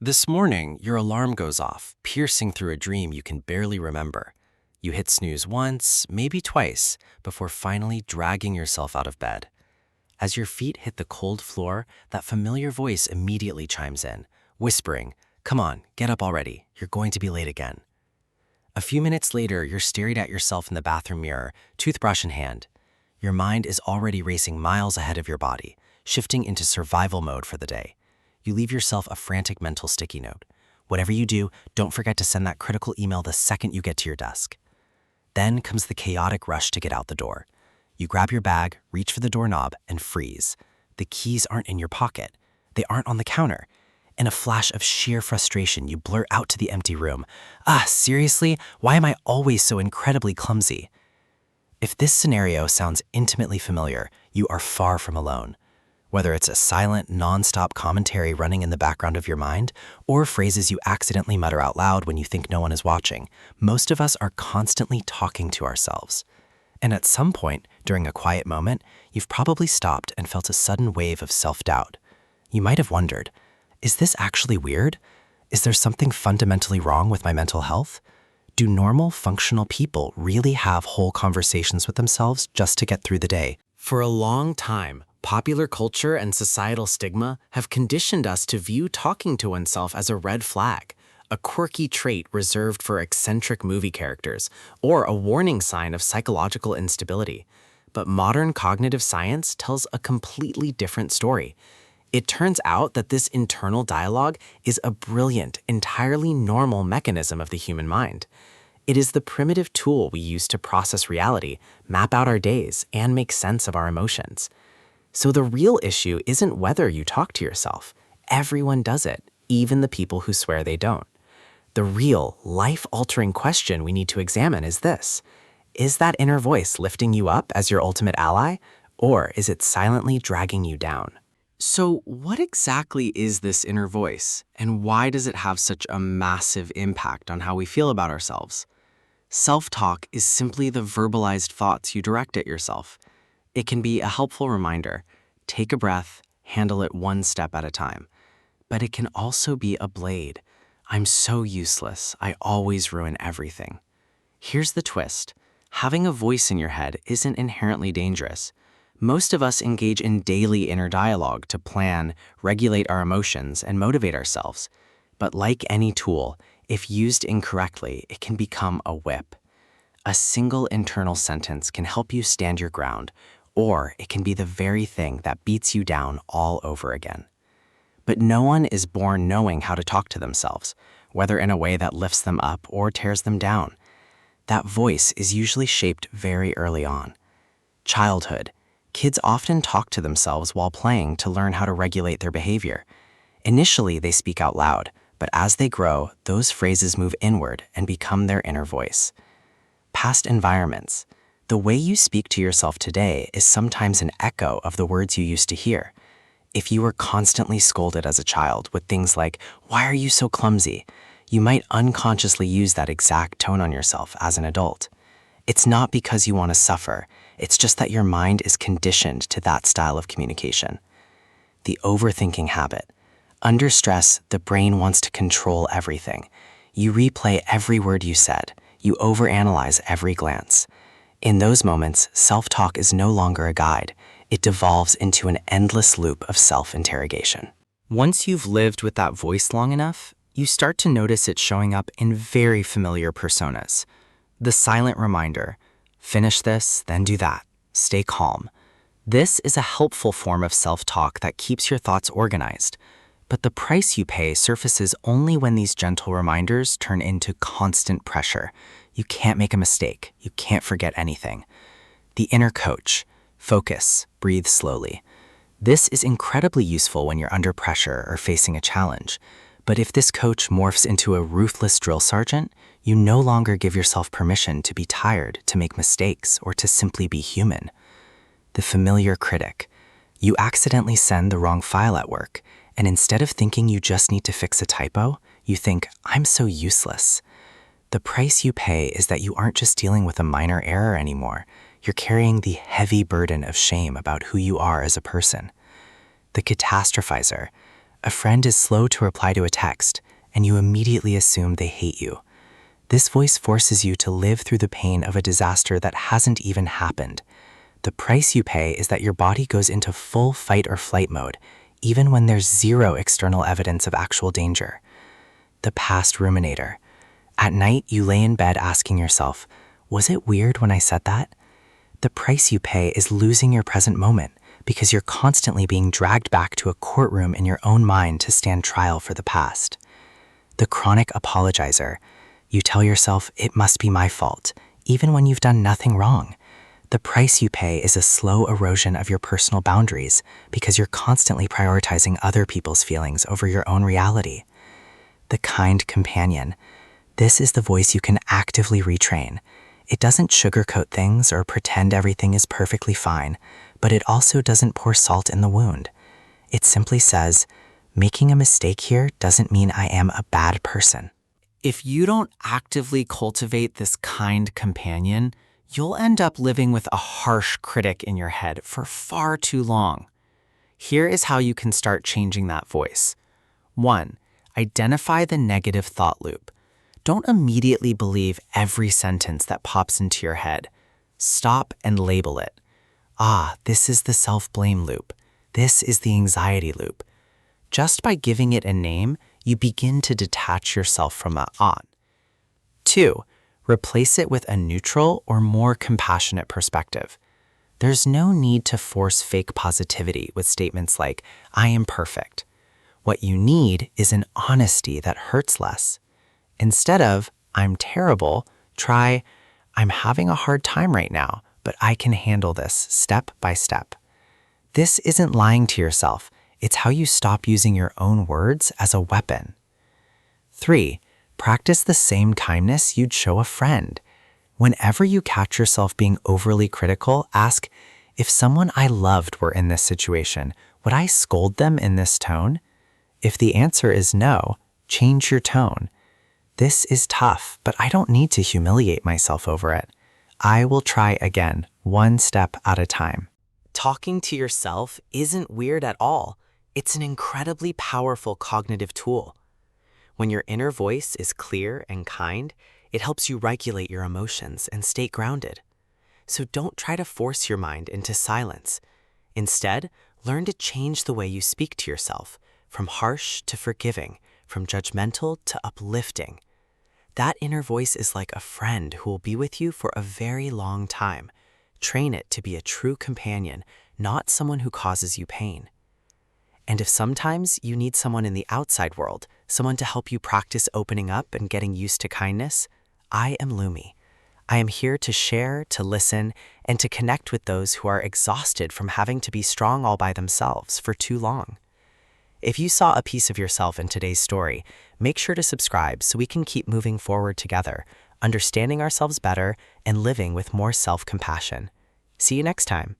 This morning, your alarm goes off, piercing through a dream you can barely remember. You hit snooze once, maybe twice, before finally dragging yourself out of bed. As your feet hit the cold floor, that familiar voice immediately chimes in, whispering, "Come on, get up already. You're going to be late again." A few minutes later, you're staring at yourself in the bathroom mirror, toothbrush in hand. Your mind is already racing miles ahead of your body, shifting into survival mode for the day. You leave yourself a frantic mental sticky note. Whatever you do, don't forget to send that critical email the second you get to your desk. Then comes the chaotic rush to get out the door. You grab your bag, reach for the doorknob, and freeze. The keys aren't in your pocket. They aren't on the counter. In a flash of sheer frustration, you blurt out to the empty room, seriously? Why am I always so incredibly clumsy?" If this scenario sounds intimately familiar, you are far from alone. Whether it's a silent, non-stop commentary running in the background of your mind, or phrases you accidentally mutter out loud when you think no one is watching, most of us are constantly talking to ourselves. And at some point, during a quiet moment, you've probably stopped and felt a sudden wave of self-doubt. You might have wondered, is this actually weird? Is there something fundamentally wrong with my mental health? Do normal, functional people really have whole conversations with themselves just to get through the day? For a long time, popular culture and societal stigma have conditioned us to view talking to oneself as a red flag, a quirky trait reserved for eccentric movie characters, or a warning sign of psychological instability. But modern cognitive science tells a completely different story. It turns out that this internal dialogue is a brilliant, entirely normal mechanism of the human mind. It is the primitive tool we use to process reality, map out our days, and make sense of our emotions. So the real issue isn't whether you talk to yourself. Everyone does it, even the people who swear they don't. The real, life-altering question we need to examine is this: is that inner voice lifting you up as your ultimate ally, or is it silently dragging you down? So what exactly is this inner voice, and why does it have such a massive impact on how we feel about ourselves? Self-talk is simply the verbalized thoughts you direct at yourself. It can be a helpful reminder. Take a breath, handle it one step at a time. But it can also be a blade. "I'm so useless. I always ruin everything." Here's the twist. Having a voice in your head isn't inherently dangerous. Most of us engage in daily inner dialogue to plan, regulate our emotions, and motivate ourselves. But like any tool, if used incorrectly, it can become a whip. A single internal sentence can help you stand your ground, or it can be the very thing that beats you down all over again. But no one is born knowing how to talk to themselves, whether in a way that lifts them up or tears them down. That voice is usually shaped very early on. Childhood. Kids often talk to themselves while playing to learn how to regulate their behavior. Initially, they speak out loud, but as they grow, those phrases move inward and become their inner voice. Past environments. The way you speak to yourself today is sometimes an echo of the words you used to hear. If you were constantly scolded as a child with things like, "Why are you so clumsy?" you might unconsciously use that exact tone on yourself as an adult. It's not because you want to suffer, it's just that your mind is conditioned to that style of communication. The overthinking habit. Under stress, the brain wants to control everything. You replay every word you said. You overanalyze every glance. In those moments, self-talk is no longer a guide. It devolves into an endless loop of self-interrogation. Once you've lived with that voice long enough, you start to notice it showing up in very familiar personas. The silent reminder, finish this, then do that. Stay calm. This is a helpful form of self-talk that keeps your thoughts organized. But the price you pay surfaces only when these gentle reminders turn into constant pressure. You can't make a mistake. You can't forget anything. The inner coach. Focus. Breathe slowly. This is incredibly useful when you're under pressure or facing a challenge. But if this coach morphs into a ruthless drill sergeant, you no longer give yourself permission to be tired, to make mistakes, or to simply be human. The familiar critic. You accidentally send the wrong file at work, and instead of thinking you just need to fix a typo, you think, "I'm so useless." The price you pay is that you aren't just dealing with a minor error anymore. You're carrying the heavy burden of shame about who you are as a person. The catastrophizer. A friend is slow to reply to a text, and you immediately assume they hate you. This voice forces you to live through the pain of a disaster that hasn't even happened. The price you pay is that your body goes into full fight or flight mode, even when there's zero external evidence of actual danger. The past ruminator. At night, you lay in bed asking yourself, was it weird when I said that? The price you pay is losing your present moment because you're constantly being dragged back to a courtroom in your own mind to stand trial for the past. The chronic apologizer. You tell yourself, it must be my fault, even when you've done nothing wrong. The price you pay is a slow erosion of your personal boundaries because you're constantly prioritizing other people's feelings over your own reality. The kind companion. This is the voice you can actively retrain. It doesn't sugarcoat things or pretend everything is perfectly fine, but it also doesn't pour salt in the wound. It simply says, making a mistake here doesn't mean I am a bad person. If you don't actively cultivate this kind companion, you'll end up living with a harsh critic in your head for far too long. Here is how you can start changing that voice. 1. Identify the negative thought loop. Don't immediately believe every sentence that pops into your head. Stop and label it. This is the self-blame loop. This is the anxiety loop. Just by giving it a name, you begin to detach yourself from it on. 2. Replace it with a neutral or more compassionate perspective. There's no need to force fake positivity with statements like, I am perfect. What you need is an honesty that hurts less. Instead of, I'm terrible, try, I'm having a hard time right now, but I can handle this step by step. This isn't lying to yourself. It's how you stop using your own words as a weapon. 3. Practice the same kindness you'd show a friend. Whenever you catch yourself being overly critical, ask, if someone I loved were in this situation, would I scold them in this tone? If the answer is no, change your tone. This is tough, but I don't need to humiliate myself over it. I will try again, one step at a time. Talking to yourself isn't weird at all. It's an incredibly powerful cognitive tool. When your inner voice is clear and kind, it helps you regulate your emotions and stay grounded. So don't try to force your mind into silence. Instead, learn to change the way you speak to yourself, from harsh to forgiving, from judgmental to uplifting. That inner voice is like a friend who will be with you for a very long time. Train it to be a true companion, not someone who causes you pain. And if sometimes you need someone in the outside world, someone to help you practice opening up and getting used to kindness, I am Lumi. I am here to share, to listen, and to connect with those who are exhausted from having to be strong all by themselves for too long. If you saw a piece of yourself in today's story, make sure to subscribe so we can keep moving forward together, understanding ourselves better and living with more self-compassion. See you next time.